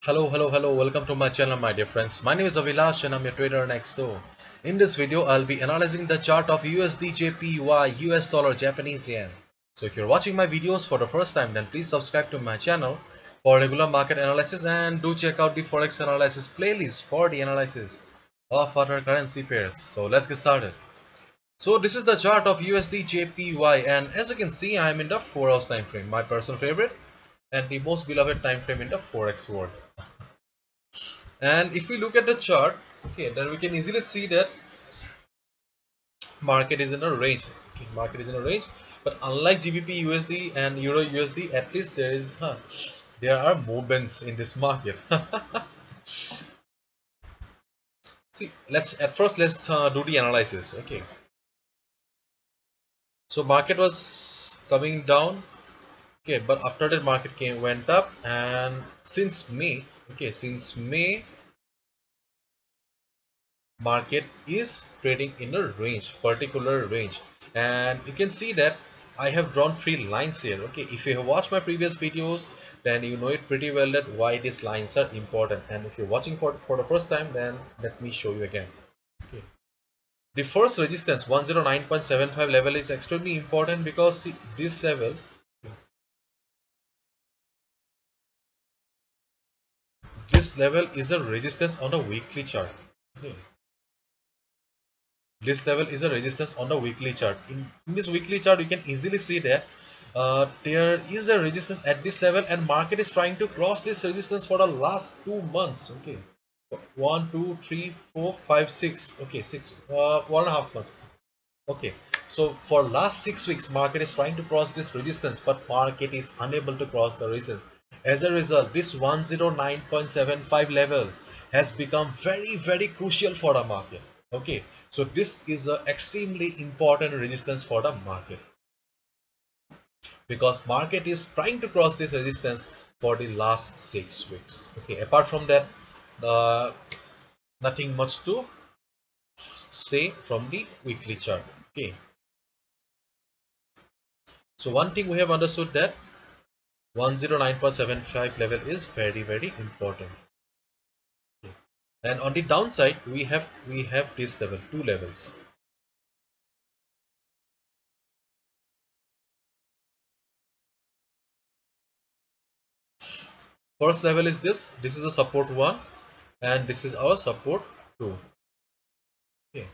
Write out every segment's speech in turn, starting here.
Hello, welcome to my channel, my dear friends. My name is Avilash and I'm your trader next door. In this video, I'll be analyzing the chart of USD JPY, US dollar, Japanese yen. So if you're watching my videos for the first time, then please subscribe to my channel for regular market analysis and do check out the Forex analysis playlist for the analysis of other currency pairs. So let's get started. So this is the chart of USD JPY, and as you can see, I'm in the 4 hours time frame, my personal favorite and the most beloved time frame in the Forex world. And if we look at the chart, okay, then we can easily see that market is in a range. Okay, market is in a range, but unlike GBP USD and Euro USD, at least there are movements in this market. See, let's do the analysis. Okay, so market was coming down. Okay, but after that market went up, and since May, okay, since May market is trading in a particular range, and you can see that I have drawn three lines here. Okay, if you have watched my previous videos, then you know it pretty well that why these lines are important, and if you're watching for the first time, then let me show you again. Okay, the first resistance 109.75 level is extremely important because see, this level is a resistance on a weekly chart. Okay, this level is a resistance on the weekly chart. In this weekly chart, you can easily see that there is a resistance at this level, and market is trying to cross this resistance for the last 2 months. Okay, 1 2 3 4 5 6, okay, 1.5 months. Okay, so for last 6 weeks market is trying to cross this resistance, but market is unable to cross the resistance. As a result, this 109.75 level has become very crucial for the market. Okay, so this is a extremely important resistance for the market because market is trying to cross this resistance for the last 6 weeks. Okay, apart from that, uh, nothing much to say from the weekly chart. Okay, so one thing we have understood that 109.75 level is very important. Okay. And on the downside, we have this level, two levels. First level is this. This is a support one, and this is our support two. Okay.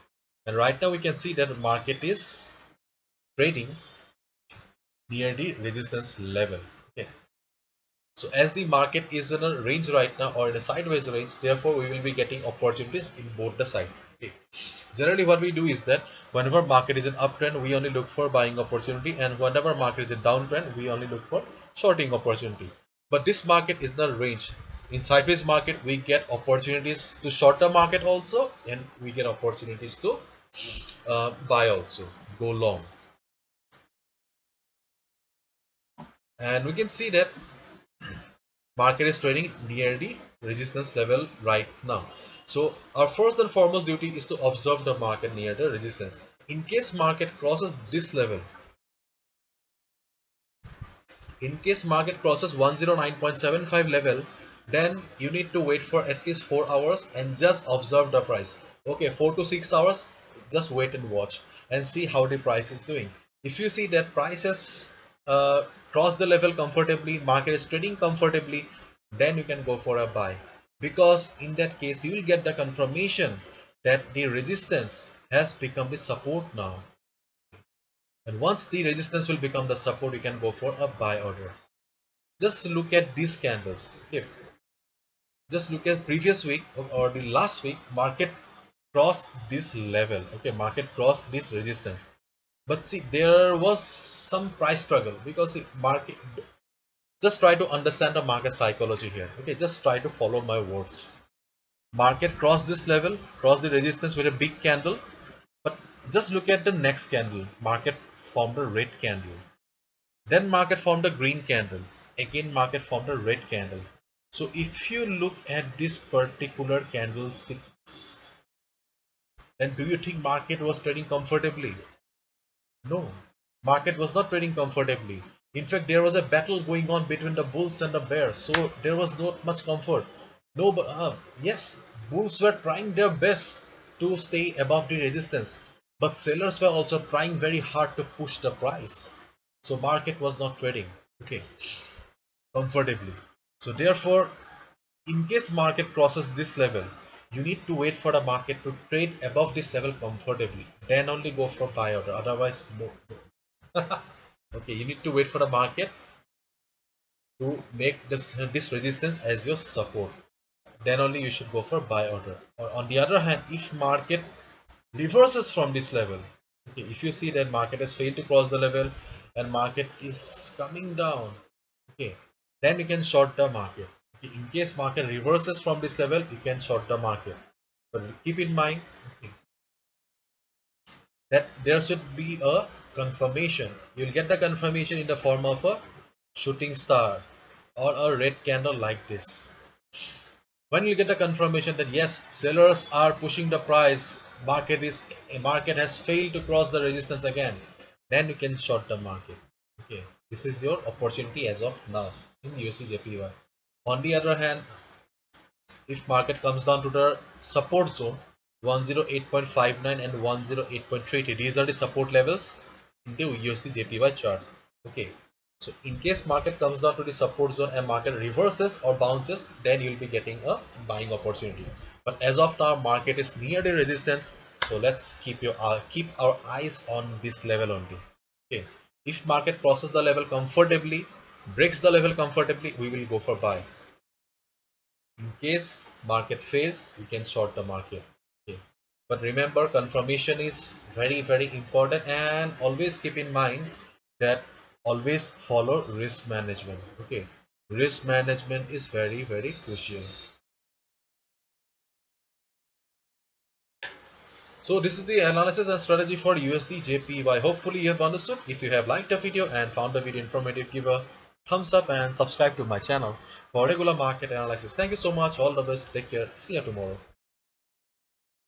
And right now we can see that the market is trading near the resistance level. Okay. So as the market is in a range right now or in a sideways range, therefore we will be getting opportunities in both the sides. Okay. Generally what we do is that whenever market is in uptrend, we only look for buying opportunity, and whenever market is in downtrend, we only look for shorting opportunity. But this market is the range. In sideways market, we get opportunities to short the market also, and we get opportunities to buy also, go long. And we can see that market is trading near the resistance level right now. So our first and foremost duty is to observe the market near the resistance. In case market crosses this level, in case market crosses 109.75 level, then you need to wait for at least 4 hours and just observe the price. Okay, 4 to 6 hours, just wait and watch and see how the price is doing. If you see that price has crossed the level comfortably, market is trading comfortably, then you can go for a buy, because in that case you will get the confirmation that the resistance has become the support now. And once the resistance will become the support, you can go for a buy order. Just look at these candles. Okay, just look at previous week or the last week, market crossed this level. Okay, market crossed this resistance, but see there was some price struggle because see, market, just try to understand the market psychology here. Okay, just try to follow my words. Market crossed this level, crossed the resistance with a big candle, but just look at the next candle. Market formed a red candle, then market formed a green candle, again market formed a red candle. So if you look at this particular candlesticks, then do you think market was trading comfortably? No, market was not trading comfortably. In fact, there was a battle going on between the bulls and the bears, so there was not much comfort. No, yes, bulls were trying their best to stay above the resistance, but sellers were also trying very hard to push the price. So market was not trading, okay, comfortably. So therefore, in case market crosses this level, you need to wait for the market to trade above this level comfortably. Then only go for buy order. Otherwise, no. Okay, you need to wait for the market to make this resistance as your support. Then only you should go for buy order. Or on the other hand, if market reverses from this level, okay, if you see that market has failed to cross the level and market is coming down, okay, then you can short the market. Okay, in case market reverses from this level, you can short the market. But keep in mind, okay, that there should be a confirmation. You'll get the confirmation in the form of a shooting star or a red candle like this. When you get a confirmation that yes, sellers are pushing the price, market has failed to cross the resistance again, then you can short the market. Okay, this is your opportunity as of now in USD/JPY. On the other hand, if market comes down to the support zone 108.59 and 108.30, these are the support levels in the USD/JPY chart. Okay, so in case market comes down to the support zone and market reverses or bounces, then you'll be getting a buying opportunity. But as of now, market is near the resistance, so let's keep our eyes on this level only. Okay, if market crosses the level comfortably, breaks the level comfortably, we will go for buy. In case market fails, we can short the market. Okay, but remember, confirmation is very important, and always keep in mind that always follow risk management. Okay, risk management is very crucial. So this is the analysis and strategy for USD/JPY. Hopefully you have understood. If you have liked the video and found the video informative, give a thumbs up and subscribe to my channel for regular market analysis. Thank you so much. All the best. Take care. See you tomorrow.